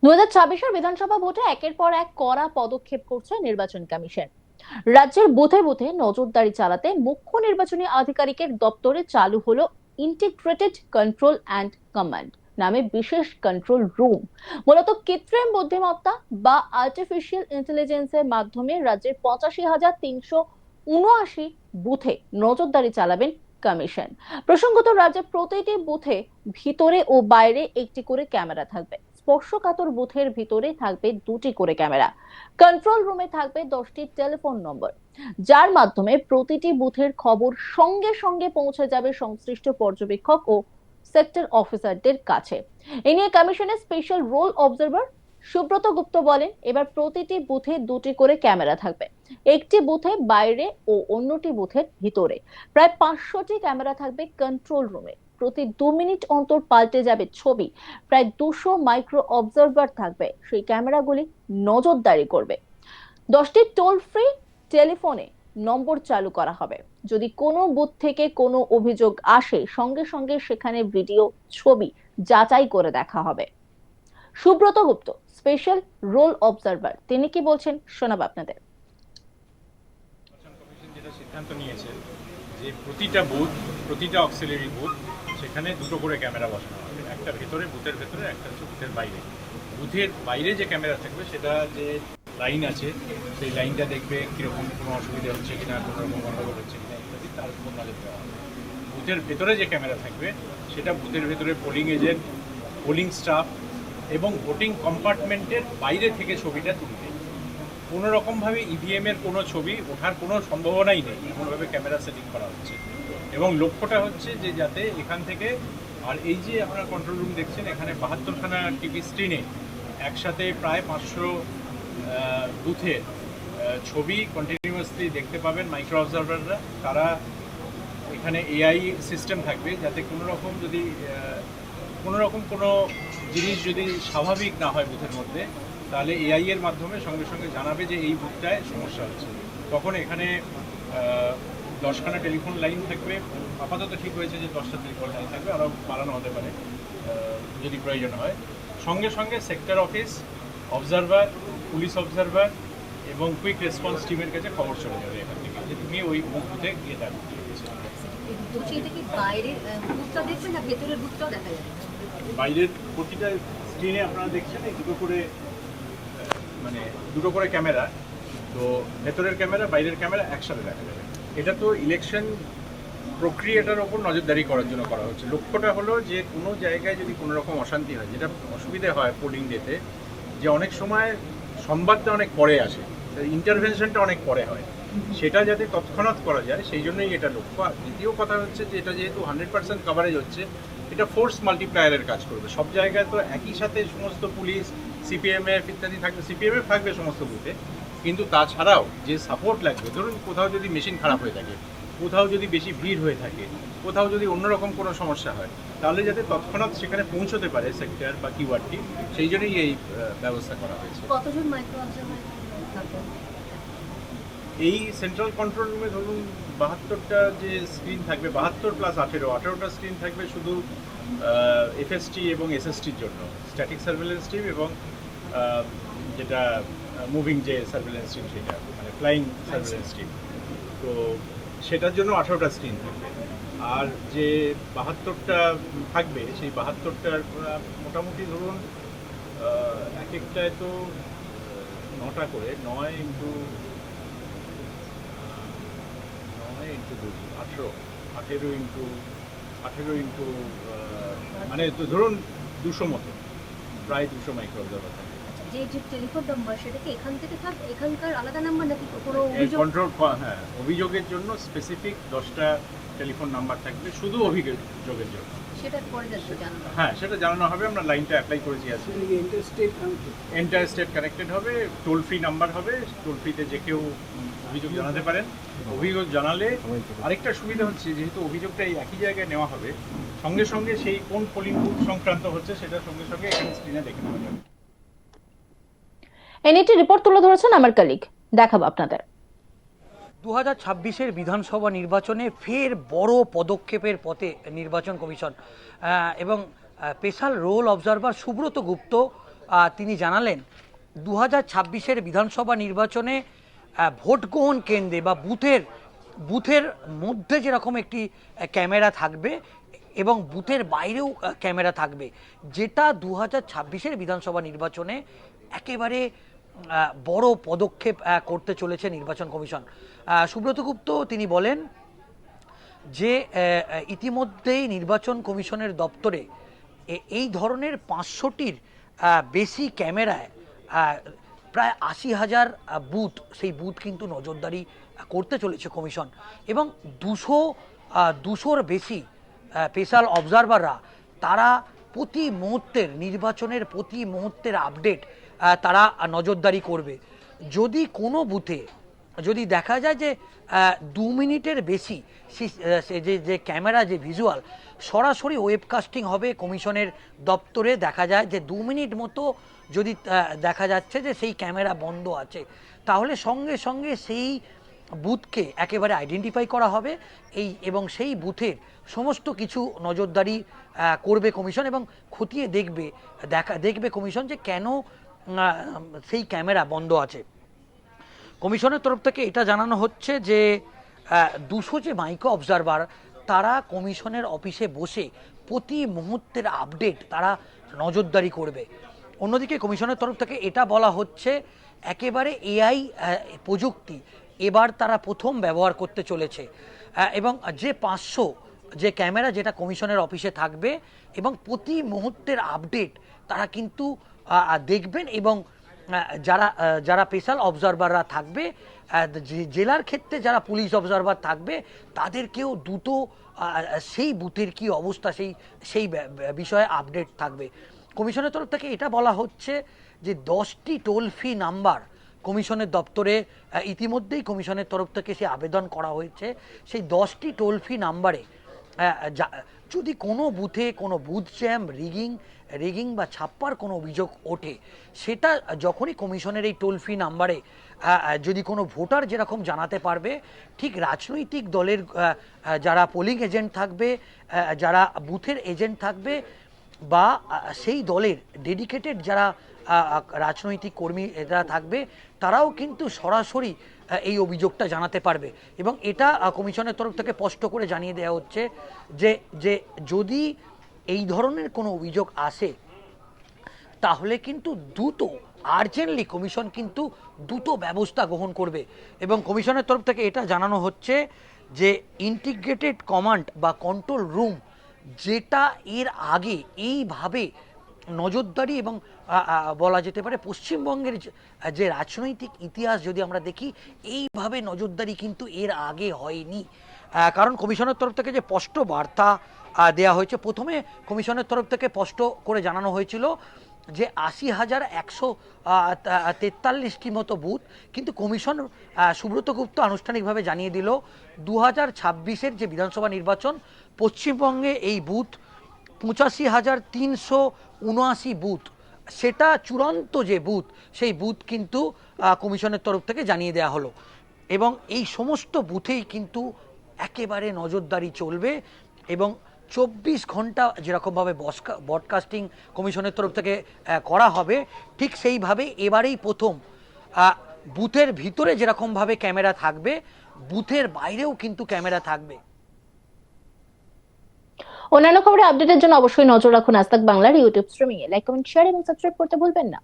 2026-এর বিধানসভা ভোটে একের পর এক কড়া পদক্ষেপ করছে নির্বাচন কমিশন। রাজ্যের বুথে বুথে নজরদারি চালাতে মুখ্য নির্বাচনী আধিকারিকের দপ্তরে চালু হলো ইন্টিগ্রেটেড কন্ট্রোল অ্যান্ড কমান্ড নামে বিশেষ কন্ট্রোল রুম। মূলত কৃত্রিম বুদ্ধিমত্তা বা আর্টিফিশিয়াল ইন্টেলিজেন্সের মাধ্যমে রাজ্যের 85,379 বুথে নজরদারি চালাবেন কমিশন। প্রসঙ্গত, রাজ্যের প্রতিটি বুথে ভিতরে ও বাইরে একটি করে ক্যামেরা থাকবে। স্পর্শকাতর বুথের ভিতরে থাকবে 2টি করে ক্যামেরা। কন্ট্রোল রুমে থাকবে 10টি টেলিফোন নম্বর, যার মাধ্যমে প্রতিটি বুথের খবর সঙ্গে সঙ্গে পৌঁছে যাবে সংশ্লিষ্ট পর্যবেক্ষক ও সেক্টর অফিসারদের কাছে। এ নিয়ে কমিশনের স্পেশাল রোল অবজারভার সুব্রত গুপ্ত বলেন, এবার প্রতিটি বুথে 2টি করে ক্যামেরা থাকবে, একটি বুথে বাইরে ও অন্যটি বুথের ভিতরে। প্রায় 500টি ক্যামেরা থাকবে কন্ট্রোল রুমে। প্রতি 2 মিনিট অন্তর পাল্টে যাবে ছবি। প্রায় 200 মাইক্রো অবজারভার থাকবে, সেই ক্যামেরাগুলি নজরদারি করবে। 10টি টোল ফ্রি টেলিফোনে নম্বর চালু করা হবে। যদি কোনো বুথ থেকে কোনো অভিযোগ আসে, সঙ্গে সঙ্গে সেখানে ভিডিও, ছবি যাচাই করে দেখা হবে। সুব্রত গুপ্ত, স্পেশাল রোল অবজারভার, তিনি কি বলছেন শোনাব আপনাদের। কমিশন যেটা সিদ্ধান্ত নিয়েছে যে প্রতিটা বুথ, প্রতিটা অক্সিলারি বুথ, সেখানে 2টো করে ক্যামেরা বসানো হবে, একটা ভেতরে, বুথের ভেতরে, একটা হচ্ছে বুথের বাইরে। বুথের বাইরে যে ক্যামেরা থাকবে সেটা যে লাইন আছে সেই লাইনটা দেখবে কীরকম কোনো অসুবিধা হচ্ছে কিনা, কোনো রকম গণ্ডগোল হচ্ছে কিনা ইত্যাদি, তার উপর নজর দেওয়া হবে। বুথের ভেতরে যে ক্যামেরা থাকবে সেটা বুথের ভেতরে পোলিং এজেন্ট, পোলিং স্টাফ এবং ভোটিং কম্পার্টমেন্টের বাইরে থেকে ছবিটা তুলবে। কোনো রকমভাবে ইভিএমের কোনো ছবি ওঠার কোনো সম্ভাবনাই নেই, এমনভাবে ক্যামেরা সেটিং করা হচ্ছে। এবং লক্ষ্যটা হচ্ছে যে যাতে এখান থেকে, আর এই যে আপনারা কন্ট্রোল রুম দেখছেন, এখানে 72খানা টিভি স্ক্রিনে একসাথে প্রায় 500 বুথের ছবি কন্টিনিউয়াসলি দেখতে পাবেন মাইক্রো অবজারভাররা। তারা এখানে এআই সিস্টেম থাকবে, যাতে কোনো রকম যদি কোনো জিনিস যদি স্বাভাবিক না হয় বুথের মধ্যে, তাহলে এআই এর মাধ্যমে সঙ্গে সঙ্গে জানাবে যে এই বুথটায় সমস্যা হচ্ছে। তখন এখানে 10খানা টেলিফোন লাইন থাকবে। আপাতত ঠিক হয়েছে যে 10টা টেলিফোন লাইন থাকবে, আরও বাড়ানো হতে পারে যদি প্রয়োজন হয়। সঙ্গে সঙ্গে sector office, observer, police observer এবং কুইক রেসপন্স টিমের কাছে খবর চলে যাবে এখান থেকে যে তুমি ওই বুথে গিয়ে থাকবে। বাইরের প্রতিটা স্ক্রিনে আপনারা দেখছেন এই দুটো করে ক্যামেরা। তো ভেতরের ক্যামেরা, বাইরের ক্যামেরা একসাথে দেখা যাবে। এটা তো ইলেকশন প্রক্রিয়াটার ওপর নজরদারি করার জন্য করা হচ্ছে। লক্ষ্যটা হলো যে কোনো জায়গায় যদি কোনো রকম অশান্তি হয়, যেটা অসুবিধে হয় পোলিং ডেতে, যে অনেক সময় সংবাদটা অনেক পরে আসে, ইন্টারভেনশনটা অনেক পরে হয়, সেটা যাতে তৎক্ষণাৎ করা যায়, সেই জন্যই এটা লক্ষ্য। আর দ্বিতীয় কথা হচ্ছে যে এটা যেহেতু 100% কভারেজ হচ্ছে, এটা ফোর্স মাল্টিপ্লায়ারের কাজ করবে। সব জায়গায় তো একই সাথে সমস্ত পুলিশ, সিপিএমএফ ইত্যাদি থাকবে, সিপিএমএফ থাকবে সমস্ত বুথে, কিন্তু তাছাড়াও যে সাপোর্ট লাগবে, ধরুন কোথাও যদি মেশিন খারাপ হয়ে থাকে, কোথাও যদি বেশি ভিড় হয়ে থাকে, কোথাও যদি অন্যরকম কোনো সমস্যা হয়, তাহলে যাতে তৎক্ষণাৎ সেখানে পৌঁছতে পারে সেক্টর বা কিওয়ার্ডটি, সেই জন্যই এই ব্যবস্থা করা হয়েছে। কতজন মাইক্রো অবজারভার থাকবে? এই সেন্ট্রাল কন্ট্রোল রুমে ধরুন 72টা যে স্ক্রিন থাকবে, 72 প্লাস 18টা স্ক্রিন থাকবে শুধু এফএসটি এবং এসএসটির জন্য, স্ট্যাটিক সার্ভেলেন্স টিম এবং যেটা মুভিং যে সার্ভেলেন্স টিম, সেটা মানে ফ্লাইং সার্ভেলেন্স টিম। তো সেটার জন্য 18টা স্ক্রিন থাকবে। আর যে 72টা থাকবে, সেই 72টার মোটামুটি ধরুন এক একটায় তো 9টা করে, 9 ইন্টু 18 ইন্টু মানে তো ধরুন 200 মতো, প্রায় 200 মাইক্রো অবজারভার থাকবে। যে টেলিফোন নাম্বার, সেটা কি এখান থেকে থাকবে, এখানকার আলাদা নাম্বার নাকি কোনো কন্ট্রোল? হ্যাঁ, অভিযোগের জন্য স্পেসিফিক 10টা টেলিফোন নাম্বার থাকবে, শুধু অভিযোগের জন্য। সেটা পরে জানানো। হ্যাঁ, সেটা জানানো হবে। আমরা লাইনটা অ্যাপ্লাই করেছি আছে, এন্টার স্টেট কানেক্টেড হবে, টোল ফ্রি নাম্বার হবে, টোল ফ্রিতে যে কেউ অভিযোগ জানাতে পারেন। অভিযোগ জানালে আরেকটা সুবিধা হচ্ছে, যেহেতু অভিযোগটা এই একই জায়গায় নেওয়া হবে, সঙ্গে সঙ্গে সেই কোন পোলিং বুথ সংক্রান্ত হচ্ছে সেটা সঙ্গে সঙ্গে এখানে স্ক্রিনে দেখে নেওয়া যাবে। এনইটি রিপোর্ট তুলে ধরেছেন আমার কলিগ, দেখাবো আপনাদের। 2026-এর বিধানসভা নির্বাচনে ফের বড় পদক্ষেপের পথে নির্বাচন কমিশন এবং স্পেশাল রোল অবজারভার সুব্রত গুপ্ত তিনি জানালেন 2026-এর বিধানসভা নির্বাচনে ভোট গ্রহণ কেন্দ্রে বা বুথের মধ্যে যেরকম একটি ক্যামেরা থাকবে এবং বুথের বাইরেও ক্যামেরা থাকবে, যেটা 2026-এর বিধানসভা নির্বাচনে একেবারে বড় পদক্ষেপ করতে চলেছে নির্বাচন কমিশন। সুব্রত গুপ্ত তিনি বলেন যে ইতিমধ্যেই নির্বাচন কমিশনের দপ্তরে এই ধরনের 500টির বেশি ক্যামেরায় প্রায় 80,000 বুথ, সেই বুথ কিন্তু নজরদারি করতে চলেছে কমিশন, এবং 200-র বেশি স্পেশাল অবজারভাররা তারা প্রতি মুহূর্তের নির্বাচনের প্রতি মুহূর্তের আপডেট তারা নজরদারি করবে। যদি কোনো বুথে যদি দেখা যায় যে 2 মিনিটের বেশি যে ক্যামেরা যে ভিজুয়াল সরাসরি ওয়েবকাস্টিং হবে কমিশনের দপ্তরে, দেখা যায় যে 2 মিনিট মতো যদি দেখা যাচ্ছে যে সেই ক্যামেরা বন্ধ আছে, তাহলে সঙ্গে সঙ্গে সেই বুথকে একেবারে আইডেন্টিফাই করা হবে এবং সেই বুথের সমস্ত কিছু নজরদারি করবে কমিশন এবং খতিয়ে দেখবে কমিশন যে কেন সেই ক্যামেরা বন্ধ আছে। কমিশনের তরফ থেকে এটা জানানো হচ্ছে যে 200 যে মাইক্রো অবজারভার তারা কমিশনের অফিসে বসে প্রতি মুহূর্তের আপডেট তারা নজরদারি করবে। অন্যদিকে কমিশনের তরফ থেকে এটা বলা হচ্ছে একেবারে এআই প্রযুক্তি এবার তারা প্রথম ব্যবহার করতে চলেছে এবং যে 500 যে ক্যামেরা যেটা কমিশনের অফিসে থাকবে এবং প্রতি মুহূর্তের আপডেট তারা কিন্তু দেখবেন এবং যারা স্পেশাল অবজারভাররা থাকবে জেলার ক্ষেত্রে যারা পুলিশ অবজারভার থাকবে তাদেরকেও দ্রুত সেই বুথের কি অবস্থা সেই বিষয়ে আপডেট থাকবে। কমিশনের তরফ থেকে এটা বলা হচ্ছে যে 10টি টোল ফ্রি নাম্বার কমিশনের দপ্তরে ইতিমধ্যেই কমিশনের তরফ থেকে সে আবেদন করা হয়েছে। সেই 10টি টোল ফ্রি নাম্বারে যদি কোনো বুথে কোনো বুথ জ্যাম, রিগিং বা ছাপ্পার কোনো অভিযোগ ওঠে, সেটা যখনই কমিশনের এই টোল ফ্রি নাম্বারে যদি কোনো ভোটার যেরকম জানাতে পারবে, ঠিক রাজনৈতিক দলের যারা পোলিং এজেন্ট থাকবে, যারা বুথের এজেন্ট থাকবে বা সেই দলের ডেডিকেটেড যারা রাজনৈতিক কর্মী যারা থাকবে, তারাও কিন্তু সরাসরি এই অভিযোগটা জানাতে পারবে। এবং এটা কমিশনের তরফ থেকে স্পষ্ট করে জানিয়ে দেওয়া হচ্ছে যে যদি এই ধরনের কোনো অভিযোগ আসে তাহলে কিন্তু দ্রুত আর্জেন্টলি কমিশন কিন্তু দ্রুত ব্যবস্থা গ্রহণ করবে। এবং কমিশনের তরফ থেকে এটা জানানো হচ্ছে যে ইন্টিগ্রেটেড কমান্ড বা কন্ট্রোল রুম, যেটা এর আগে এইভাবে নজরদারি এবং বলা যেতে পারে পশ্চিমবঙ্গের যে রাজনৈতিক ইতিহাস যদি আমরা দেখি, এইভাবে নজরদারি কিন্তু এর আগে হয়নি। কারণ কমিশনের তরফ থেকে যে স্পষ্ট বার্তা দেওয়া হয়েছে, প্রথমে কমিশনের তরফ থেকে স্পষ্ট করে জানানো হয়েছিল যে 80,143টি মতো বুথ, কিন্তু কমিশন সুব্রত গুপ্ত আনুষ্ঠানিকভাবে জানিয়ে দিল 2026-এর যে বিধানসভা নির্বাচন পশ্চিমবঙ্গে এই বুথ 85,379 বুথ, সেটা চূড়ান্ত যে বুথ সেই বুথ কিন্তু কমিশনের তরফ থেকে জানিয়ে দেওয়া হলো এবং এই সমস্ত বুথেই কিন্তু একেবারে নজরদারি চলবে এবং 24 ঘন্টা যেরকমভাবে ব্রডকাস্টিং কমিশনের তরফ থেকে করা হবে, ঠিক সেইভাবে এবারেই প্রথম বুথের ভিতরে যেরকমভাবে ক্যামেরা থাকবে, বুথের বাইরেও কিন্তু ক্যামেরা থাকবে। অন্যান্য খবরের আপডেটের জন্য অবশ্যই নজর রাখুন আজ তাক বাংলার ইউটিউব স্ট্রিমিং এ। লাইক, কমেন্ট, শেয়ার এবং সাবস্ক্রাইব করতে ভুলবেন না।